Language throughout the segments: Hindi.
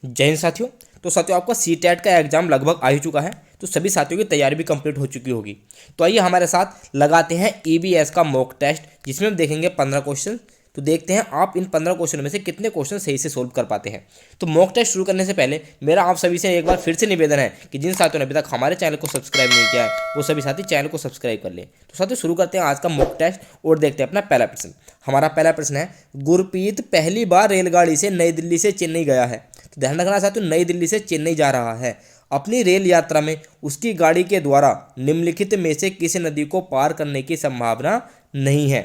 जय हिंद साथियों। तो साथियों, आपका सी टेट का एग्जाम लगभग आ ही चुका है, तो सभी साथियों की तैयारी भी कंप्लीट हो चुकी होगी। तो आइए हमारे साथ लगाते हैं ईबीएस का मॉक टेस्ट, जिसमें हम देखेंगे 15 क्वेश्चन। तो देखते हैं आप इन 15 क्वेश्चन में से कितने क्वेश्चन सही से सोल्व कर पाते हैं। तो मॉक टेस्ट शुरू करने से पहले मेरा आप सभी से एक बार फिर से निवेदन है कि जिन साथियों ने अभी तक हमारे चैनल को सब्सक्राइब नहीं किया है, वो सभी साथी चैनल को सब्सक्राइब कर लें। तो साथियों, शुरू करते हैं आज का मॉक टेस्ट और देखते हैं अपना पहला प्रश्न। हमारा पहला प्रश्न है, गुरप्रीत पहली बार रेलगाड़ी से नई दिल्ली से चेन्नई गया है। तो ध्यान रखना साथियों, नई दिल्ली से चेन्नई जा रहा है। अपनी रेल यात्रा में उसकी गाड़ी के द्वारा निम्नलिखित में से किसी नदी को पार करने की संभावना नहीं है।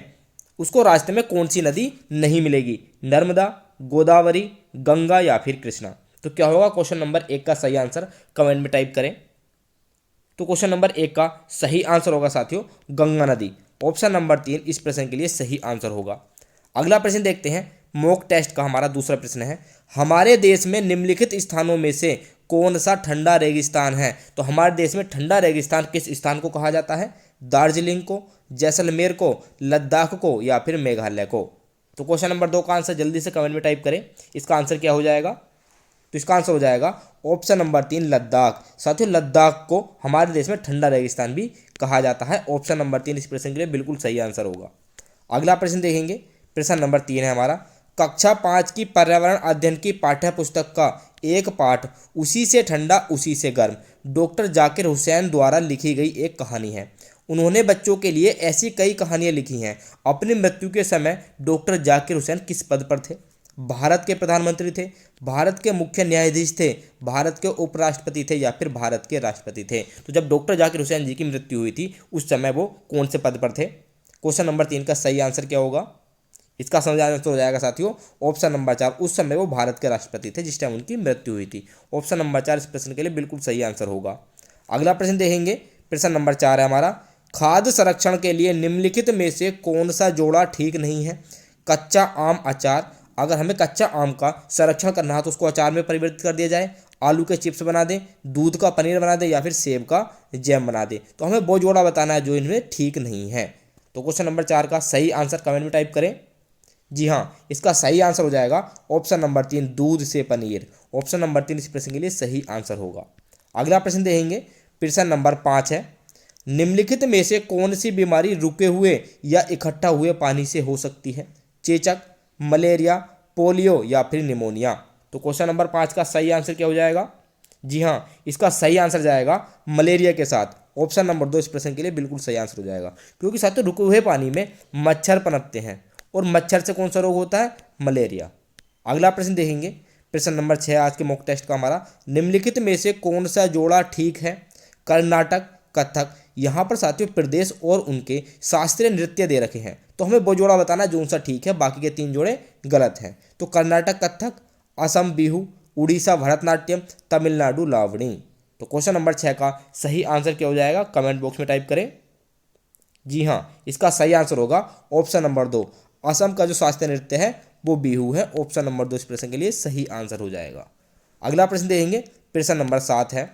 उसको रास्ते में कौन सी नदी नहीं मिलेगी? नर्मदा, गोदावरी, गंगा या फिर कृष्णा। तो क्या होगा क्वेश्चन नंबर 1 का सही आंसर? कमेंट में टाइप करें। तो क्वेश्चन नंबर 1 का सही आंसर होगा साथियों गंगा नदी। ऑप्शन नंबर 3 इस प्रश्न के लिए सही आंसर होगा। अगला प्रश्न देखते हैं। मॉक टेस्ट का हमारा दूसरा प्रश्न है, हमारे देश में निम्नलिखित स्थानों में से कौन सा ठंडा रेगिस्तान है? तो हमारे देश में ठंडा रेगिस्तान किस स्थान को कहा जाता है? दार्जिलिंग को, जैसलमेर को, लद्दाख को या फिर मेघालय को। तो क्वेश्चन नंबर 2 का आंसर जल्दी से कमेंट में टाइप करें। इसका आंसर क्या हो जाएगा? तो इसका आंसर हो जाएगा ऑप्शन नंबर 3 लद्दाख। साथियों, लद्दाख को हमारे देश में ठंडा रेगिस्तान भी कहा जाता है। ऑप्शन नंबर 3 इस प्रश्न के लिए बिल्कुल सही आंसर होगा। अगला प्रश्न देखेंगे। प्रश्न नंबर 3 है हमारा, कक्षा 5 की पर्यावरण अध्ययन की पाठ्य पुस्तक का एक पाठ उसी से ठंडा उसी से गर्म डॉक्टर जाकिर हुसैन द्वारा लिखी गई एक कहानी है। उन्होंने बच्चों के लिए ऐसी कई कहानियां लिखी हैं। अपनी मृत्यु के समय डॉक्टर जाकिर हुसैन किस पद पर थे? भारत के प्रधानमंत्री थे, भारत के मुख्य न्यायाधीश थे, भारत के उपराष्ट्रपति थे या फिर भारत के राष्ट्रपति थे। तो जब डॉक्टर जाकिर हुसैन जी की मृत्यु हुई थी उस समय वो कौन से पद पर थे? क्वेश्चन नंबर 3 का सही आंसर क्या होगा? इसका समझ आंसर हो जाएगा साथियों ऑप्शन नंबर 4। उस समय वो भारत के राष्ट्रपति थे जिस टाइम उनकी मृत्यु हुई थी। ऑप्शन नंबर 4 इस प्रश्न के लिए बिल्कुल सही आंसर होगा। अगला प्रश्न देखेंगे। प्रश्न नंबर 4 है हमारा, खाद्य संरक्षण के लिए निम्नलिखित में से कौन सा जोड़ा ठीक नहीं है? कच्चा आम अचार, अगर हमें कच्चा आम का संरक्षण करना है तो उसको अचार में परिवर्तित कर दिया जाए, आलू के चिप्स बना दें, दूध का पनीर बना दें या फिर सेब का जैम बना दें। तो हमें वो जोड़ा बताना है जो इनमें ठीक नहीं है। तो क्वेश्चन नंबर 4 का सही आंसर कमेंट में टाइप करें। जी हाँ, इसका सही आंसर हो जाएगा ऑप्शन नंबर 3 दूध से पनीर। ऑप्शन नंबर 3 इस प्रश्न के लिए सही आंसर होगा। अगला प्रश्न देखेंगे। प्रश्न नंबर 5 है, निम्नलिखित में से कौन सी बीमारी रुके हुए या इकट्ठा हुए पानी से हो सकती है? चेचक, मलेरिया, पोलियो या फिर निमोनिया। तो क्वेश्चन नंबर 5 का सही आंसर क्या हो जाएगा? जी हाँ, इसका सही आंसर जाएगा मलेरिया के साथ। ऑप्शन नंबर 2 इस प्रश्न के लिए बिल्कुल सही आंसर हो जाएगा, क्योंकि साथियों रुके हुए पानी में मच्छर पनपते हैं और मच्छर से कौन सा रोग होता है? मलेरिया। अगला प्रश्न देखेंगे। प्रश्न नंबर 6 आज के मॉक टेस्ट का हमारा, निम्नलिखित में से कौन सा जोड़ा ठीक है? कर्नाटक, कथक। यहाँ पर साथियों प्रदेश और उनके शास्त्रीय नृत्य दे रखे हैं, तो हमें वो जोड़ा बताना है जो सा ठीक है, बाकी के 3 जोड़े गलत हैं। तो कर्नाटक कथक, असम बिहू, उड़ीसा भरतनाट्यम, तमिलनाडु लावणी। तो क्वेश्चन नंबर 6 का सही आंसर क्या हो जाएगा? कमेंट बॉक्स में टाइप करें। जी हाँ, इसका सही आंसर होगा ऑप्शन नंबर 2। असम का जो शास्त्रीय नृत्य है वो बिहू है। ऑप्शन नंबर 2 इस प्रश्न के लिए सही आंसर हो जाएगा। अगला प्रश्न देखेंगे। प्रश्न नंबर 7 है,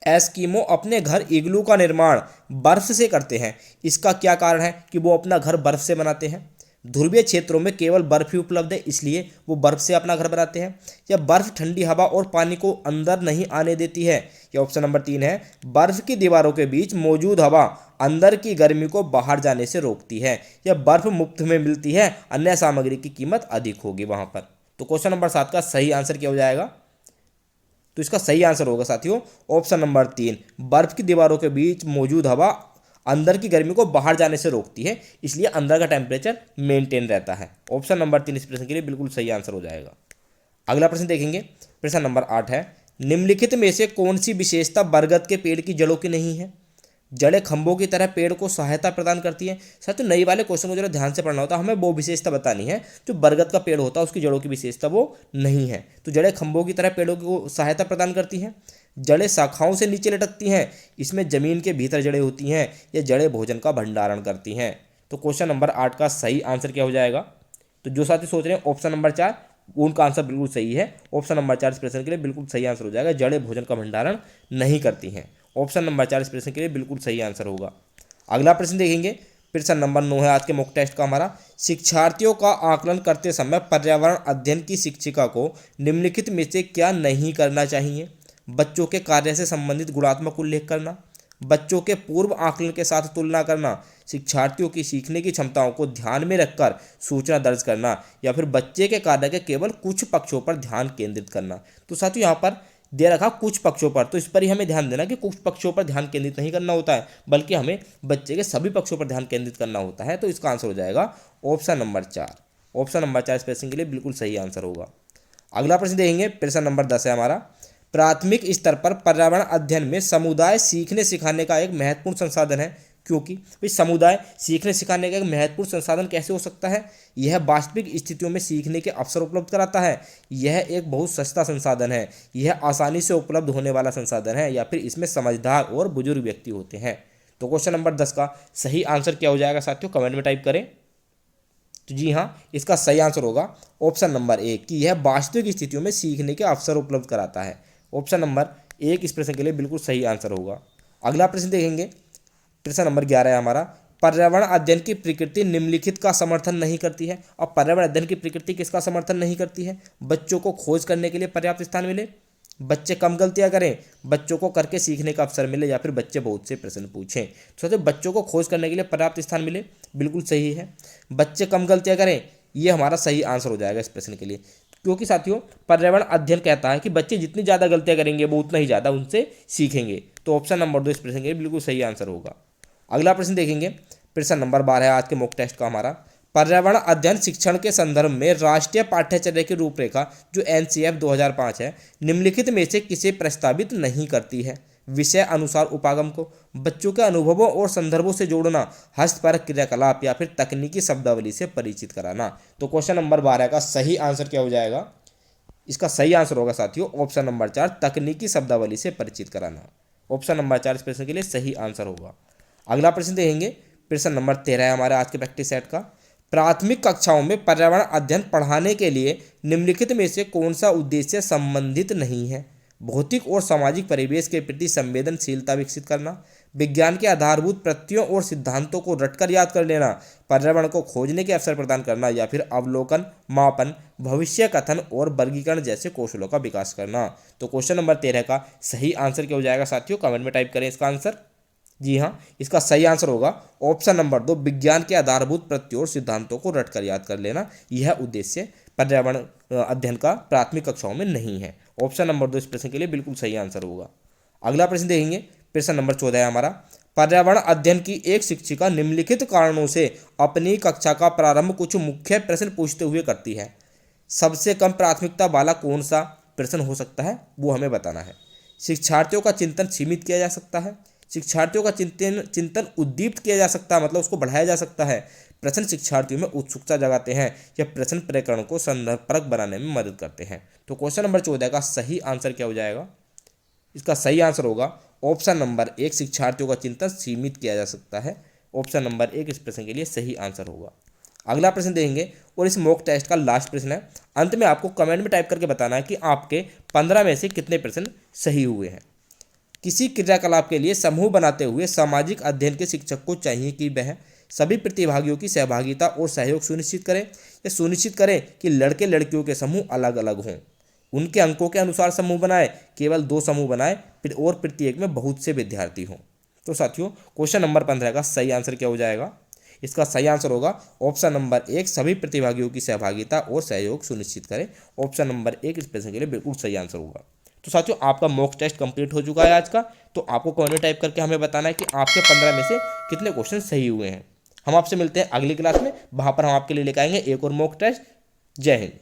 एस्किमो अपने घर इग्लू का निर्माण बर्फ से करते हैं। इसका क्या कारण है कि वो अपना घर बर्फ से बनाते हैं? ध्रुवीय क्षेत्रों में केवल बर्फ ही उपलब्ध है, इसलिए वो बर्फ से अपना घर बनाते हैं। या बर्फ ठंडी हवा और पानी को अंदर नहीं आने देती है? या ऑप्शन नंबर 3 है, बर्फ की दीवारों के बीच मौजूद हवा अंदर की गर्मी को बाहर जाने से रोकती है। या बर्फ मुफ्त में मिलती है, अन्य सामग्री की कीमत अधिक होगी वहां पर। तो क्वेश्चन नंबर 7 का सही आंसर क्या हो जाएगा? तो इसका सही आंसर होगा साथियों ऑप्शन नंबर 3, बर्फ की दीवारों के बीच मौजूद हवा अंदर की गर्मी को बाहर जाने से रोकती है, इसलिए अंदर का टेम्परेचर मेंटेन रहता है। ऑप्शन नंबर 3 इस प्रश्न के लिए बिल्कुल सही आंसर हो जाएगा। अगला प्रश्न देखेंगे। प्रश्न नंबर 8 है, निम्नलिखित में से कौन सी विशेषता बरगद के पेड़ की जड़ों की नहीं है? जड़ें खंभों की तरह पेड़ को सहायता प्रदान करती हैं। साथियों नई वाले क्वेश्चन को जरा ध्यान से पढ़ना होता है, हमें वो विशेषता बतानी है जो बरगद का पेड़ होता है उसकी जड़ों की विशेषता वो नहीं है। तो जड़ें खंभों की तरह पेड़ों को सहायता प्रदान करती हैं, जड़ें शाखाओं से नीचे लटकती हैं, इसमें जमीन के भीतर जड़ें होती हैं, या जड़ें भोजन का भंडारण करती हैं। तो क्वेश्चन नंबर 8 का सही आंसर क्या हो जाएगा? तो जो साथी सोच रहे हैं ऑप्शन नंबर 4, उनका आंसर बिल्कुल सही है। ऑप्शन नंबर 4 इस प्रश्न के लिए बिल्कुल सही आंसर हो जाएगा, जड़ें भोजन का भंडारण नहीं करती हैं। ऑप्शन नंबर 4 इस प्रश्न के लिए बिल्कुल सही आंसर होगा। अगला प्रश्न देखेंगे। प्रश्न नंबर 9 है आज के मॉक टेस्ट का हमारा, शिक्षार्थियों का आकलन करते समय पर्यावरण अध्ययन की शिक्षिका को निम्नलिखित में से क्या नहीं करना चाहिए? बच्चों के कार्य से संबंधित गुणात्मक उल्लेख करना, बच्चों के पूर्व आकलन के साथ तुलना करना, शिक्षार्थियों की सीखने की क्षमताओं को ध्यान में रखकर सूचना दर्ज करना, या फिर बच्चे के कार्य के केवल कुछ पक्षों पर ध्यान केंद्रित करना। तो साथियों यहाँ पर दे रखा कुछ पक्षों पर, तो इस पर ही हमें ध्यान देना कि कुछ पक्षों पर ध्यान केंद्रित नहीं करना होता है, बल्कि हमें बच्चे के सभी पक्षों पर ध्यान केंद्रित करना होता है। तो इसका आंसर हो जाएगा ऑप्शन नंबर 4। ऑप्शन नंबर 4 इस प्रश्न के लिए बिल्कुल सही आंसर होगा। अगला प्रश्न देखेंगे, प्रश्न नंबर 10 है हमारा, प्राथमिक स्तर पर पर्यावरण अध्ययन में समुदाय सीखने सिखाने का एक महत्वपूर्ण संसाधन है, क्योंकि भाई समुदाय सीखने सिखाने का एक महत्वपूर्ण संसाधन कैसे हो सकता है? यह वास्तविक स्थितियों में सीखने के अवसर उपलब्ध कराता है, यह एक बहुत सस्ता संसाधन है, यह आसानी से उपलब्ध होने वाला संसाधन है, या फिर इसमें समझदार और बुजुर्ग व्यक्ति होते हैं। तो क्वेश्चन नंबर 10 का सही आंसर क्या हो जाएगा साथियों? कमेंट में टाइप करें। तो जी हाँ, इसका सही आंसर होगा ऑप्शन नंबर 1 कि यह वास्तविक स्थितियों में सीखने के अवसर उपलब्ध कराता है। ऑप्शन नंबर 1 इस प्रश्न के लिए बिल्कुल सही आंसर होगा। अगला प्रश्न देखेंगे, प्रश्न नंबर 11 है हमारा, पर्यावरण अध्ययन की प्रकृति निम्नलिखित का समर्थन नहीं करती है। अब पर्यावरण अध्ययन की प्रकृति किसका समर्थन नहीं करती है? बच्चों को खोज करने के लिए पर्याप्त स्थान मिले, बच्चे कम गलतियां करें, बच्चों को करके सीखने का अवसर मिले, या फिर बच्चे बहुत से प्रश्न पूछें। तो सोचो बच्चों को खोज करने के लिए पर्याप्त स्थान मिले, बिल्कुल सही है। बच्चे कम गलतियां करें, ये हमारा सही आंसर हो जाएगा इस प्रश्न के लिए, क्योंकि साथियों पर्यावरण अध्ययन कहता है कि बच्चे जितनी ज़्यादा गलतियां करेंगे वो उतना ही ज़्यादा उनसे सीखेंगे। तो ऑप्शन नंबर 2 इस प्रश्न के लिए बिल्कुल सही आंसर होगा। अगला प्रश्न देखेंगे, प्रश्न नंबर 12 है आज के मॉक टेस्ट का हमारा, पर्यावरण अध्ययन शिक्षण के संदर्भ में राष्ट्रीय पाठ्यचर्या की रूपरेखा जो NCF 2005 है, निम्नलिखित में से किसे प्रस्तावित नहीं करती है? विषय अनुसार उपागम को, बच्चों के अनुभवों और संदर्भों से जोड़ना, हस्तपरक क्रियाकलाप, या फिर तकनीकी शब्दावली से परिचित कराना। तो क्वेश्चन नंबर 12 का सही आंसर क्या हो जाएगा? इसका सही आंसर होगा साथियों ऑप्शन नंबर 4, तकनीकी शब्दावली से परिचित कराना। ऑप्शन नंबर 4 इस प्रश्न के लिए सही आंसर होगा। अगला प्रश्न देखेंगे, प्रश्न नंबर 13 है हमारे आज के प्रैक्टिस सेट का, प्राथमिक कक्षाओं में पर्यावरण अध्ययन पढ़ाने के लिए निम्नलिखित में से कौन सा उद्देश्य संबंधित नहीं है? भौतिक और सामाजिक परिवेश के प्रति संवेदनशीलता विकसित करना, विज्ञान के आधारभूत प्रत्ययों और सिद्धांतों को रटकर याद कर लेना, पर्यावरण को खोजने के अवसर प्रदान करना, या फिर अवलोकन, मापन, भविष्य कथन और वर्गीकरण जैसे कौशलों का विकास करना। तो क्वेश्चन नंबर 13 का सही आंसर क्या हो जाएगा साथियों? कमेंट में टाइप करें इसका आंसर। जी हाँ, इसका सही आंसर होगा ऑप्शन नंबर 2, विज्ञान के आधारभूत प्रत्ययों और सिद्धांतों को रटकर याद कर लेना। यह उद्देश्य पर्यावरण अध्ययन का प्राथमिक कक्षाओं में नहीं है। ऑप्शन नंबर 2 इस प्रश्न के लिए बिल्कुल सही आंसर होगा। अगला प्रश्न देखेंगे, प्रश्न नंबर 14 है हमारा, पर्यावरण अध्ययन की एक शिक्षिका निम्नलिखित कारणों से अपनी कक्षा का प्रारंभ कुछ मुख्य प्रश्न पूछते हुए करती है। सबसे कम प्राथमिकता वाला कौन सा प्रश्न हो सकता है वो हमें बताना है। शिक्षार्थियों का चिंतन सीमित किया जा सकता है, शिक्षार्थियों का चिंतन उद्दीप्त किया जा सकता है, मतलब उसको बढ़ाया जा सकता है, प्रश्न शिक्षार्थियों में उत्सुकता जगाते हैं, या प्रश्न प्रकरण को संदर्भपरक बनाने में मदद करते हैं। तो क्वेश्चन नंबर 14 का सही आंसर क्या हो जाएगा? इसका सही आंसर होगा ऑप्शन नंबर 1, शिक्षार्थियों का चिंतन सीमित किया जा सकता है। ऑप्शन नंबर 1 इस प्रश्न के लिए सही आंसर होगा। अगला प्रश्न देखेंगे और इस मॉक टेस्ट का लास्ट प्रश्न है। अंत में आपको कमेंट में टाइप करके बताना है कि आपके 15 में से कितने प्रश्न सही हुए हैं। किसी क्रियाकलाप के लिए समूह बनाते हुए सामाजिक अध्ययन के शिक्षक को चाहिए कि वह सभी प्रतिभागियों की सहभागिता और सहयोग सुनिश्चित करें, या सुनिश्चित करें कि लड़के लड़कियों के समूह अलग अलग हों, उनके अंकों के अनुसार समूह बनाए, केवल 2 समूह बनाए और प्रत्येक में बहुत से विद्यार्थी हों। तो साथियों क्वेश्चन नंबर 15 का सही आंसर क्या हो जाएगा? इसका सही आंसर होगा ऑप्शन नंबर 1, सभी प्रतिभागियों की सहभागिता और सहयोग सुनिश्चित करें। ऑप्शन नंबर 1 इस प्रश्न के लिए बिल्कुल सही आंसर होगा। तो साथियों आपका मॉक टेस्ट कंप्लीट हो चुका है आज का। तो आपको कमेंट में टाइप करके हमें बताना है कि आपके 15 में से कितने क्वेश्चन सही हुए हैं। हम आपसे मिलते हैं अगली क्लास में, वहाँ पर हम आपके लिए लेकर आएंगे एक और मॉक टेस्ट। जय हिंद।